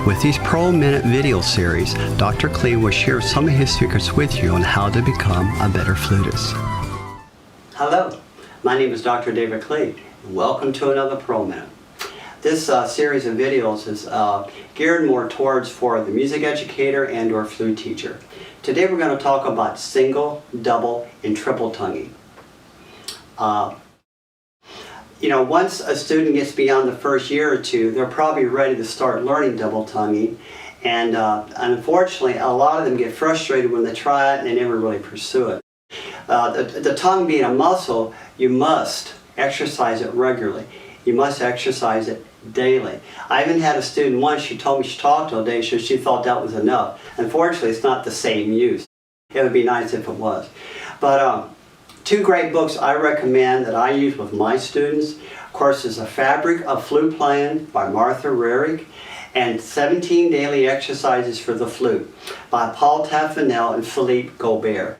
With these Pro Minute video series, Dr. Klee will share some of his secrets with you on how to become a better flutist. Hello, my name is Dr. David Klee, and welcome to another Pro Minute. This series of videos is geared more towards for the music educator and or flute teacher. Today we're going to talk about single, double, and triple tonguing. Once a student gets beyond the first year or two, they're probably ready to start learning double tonguing. And unfortunately, a lot of them get frustrated when they try it and they never really pursue it. The tongue being a muscle, you must exercise it regularly. You must exercise it daily. I even had a student once, she told me she talked all day, so she thought that was enough. Unfortunately, it's not the same use. It would be nice if it was. But two great books I recommend that I use with my students, of course, is The Fabric of Flute Playing by Martha Rarick, and 17 Daily Exercises for the Flute by Paul Taffanel and Philippe Gobert.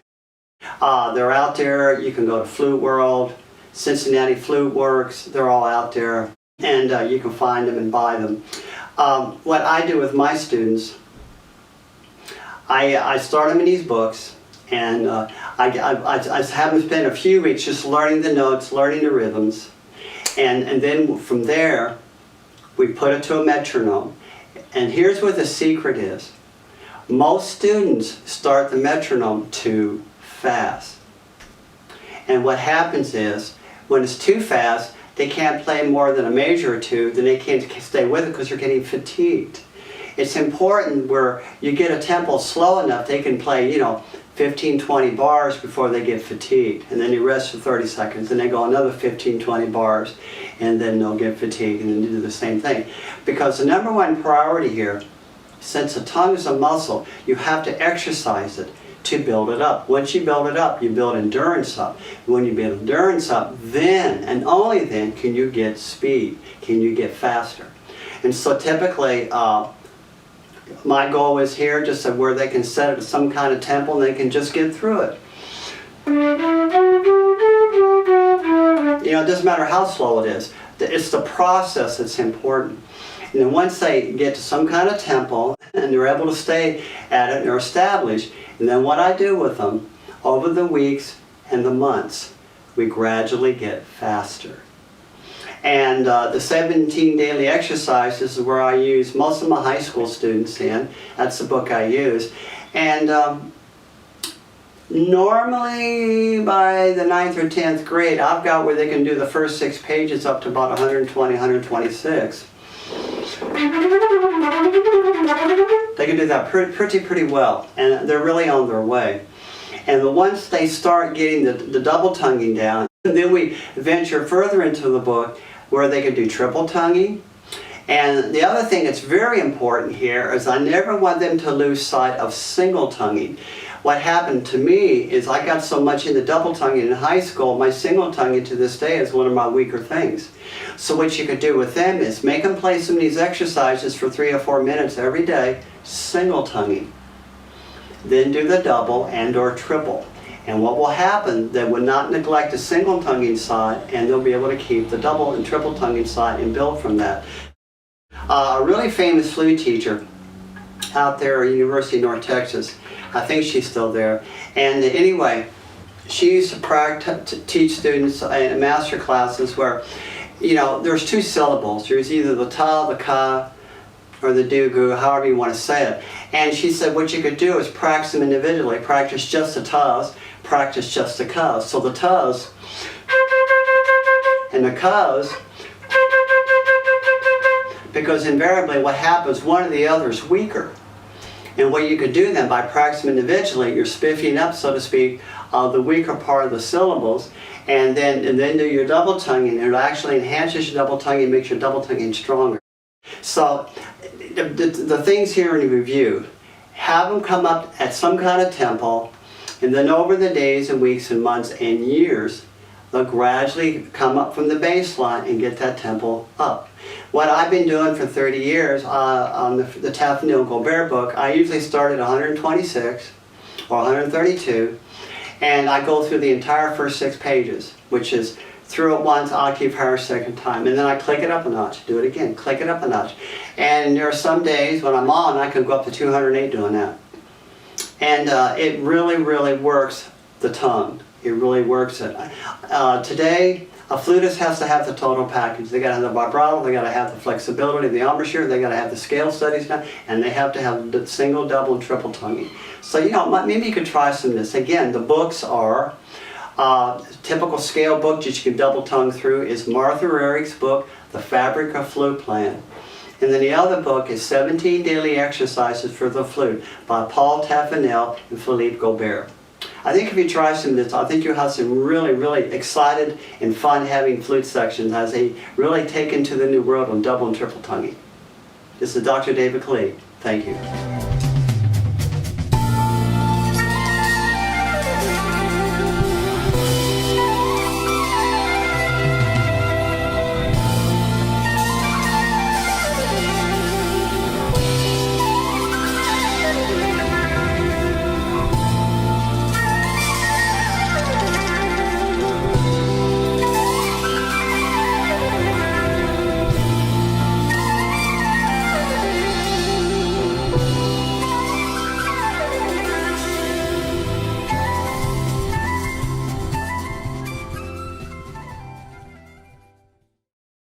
They're out there. You can go to Flute World, Cincinnati Flute Works, they're all out there, and you can find them and buy them. What I do with my students, I start them in these books, and I have them spend a few weeks just learning the notes, learning the rhythms, and then from there we put it to a metronome. And here's where the secret is. Most students start the metronome too fast. And what happens is, when it's too fast, they can't play more than a measure or two, then they can't stay with it because they're getting fatigued. It's important where you get a tempo slow enough they can play, 15, 20 bars before they get fatigued. And then you rest for 30 seconds, and they go another 15, 20 bars, and then they'll get fatigued, and then you do the same thing. Because the number one priority here, since the tongue is a muscle, you have to exercise it to build it up. Once you build it up, you build endurance up. When you build endurance up, then, and only then, can you get speed, can you get faster. And so typically, my goal is here just where they can set it to some kind of tempo and they can just get through it. It doesn't matter how slow it is. It's the process that's important. And then once they get to some kind of tempo and they're able to stay at it and they're established, and then what I do with them over the weeks and the months, we gradually get faster. And the 17 Daily Exercises is where I use most of my high school students in. That's the book I use. And normally by the 9th or 10th grade, I've got where they can do the first 6 pages up to about 120, 126. They can do that pretty well, and they're really on their way. And once they start getting the double tonguing down, then we venture further into the book where they can do triple tonguing. And the other thing that's very important here is I never want them to lose sight of single tonguing. What happened to me is I got so much into double tonguing in high school, my single tonguing to this day is one of my weaker things. So what you could do with them is make them play some of these exercises for 3 or 4 minutes every day, single tonguing. Then do the double and or triple. And what will happen, they will not neglect the single tonguing side, and they'll be able to keep the double and triple tonguing side and build from that. A really famous flute teacher out there at University of North Texas, I think she's still there, and anyway, she used to teach students in master classes where, there's 2 syllables. There's either the ta, the ka, or the do-gu, however you want to say it. And she said what you could do is practice them individually. Practice just the tas, practice just the kas. So the tas and the kas, because invariably what happens, one or the other is weaker. And what you could do then by practicing individually, you're spiffing up, so to speak, the weaker part of the syllables, and then do your double tonguing. It actually enhances your double tonguing, makes your double tonguing stronger. So the things here in review, have them come up at some kind of tempo, and then over the days and weeks and months and years, they'll gradually come up from the baseline and get that tempo up. What I've been doing for 30 years on the Taffanel Gobert book, I usually start at 126 or 132, and I go through the entire first 6 pages, which is through it once, occupier second time, and then I click it up a notch, do it again, click it up a notch. And there are some days when I'm on, I can go up to 208 doing that. And it really, really works the tongue. It really works it. Today, a flutist has to have the total package. They got to have the vibrato, they got to have the flexibility, the embouchure, they got to have the scale studies done, and they have to have the single, double, and triple tonguing. So, you know, maybe you could try some of this. Again, the books are, typical scale book that you can double tongue through is Martha Rarick's book, The Fabric of Flute Playing. And then the other book is 17 Daily Exercises for the Flute by Paul Taffanel and Philippe Gobert. I think if you try some of this, I think you'll have some really, really excited and fun having flute sections as they really take into the new world on double and triple tonguing. This is Dr. David Klee. Thank you.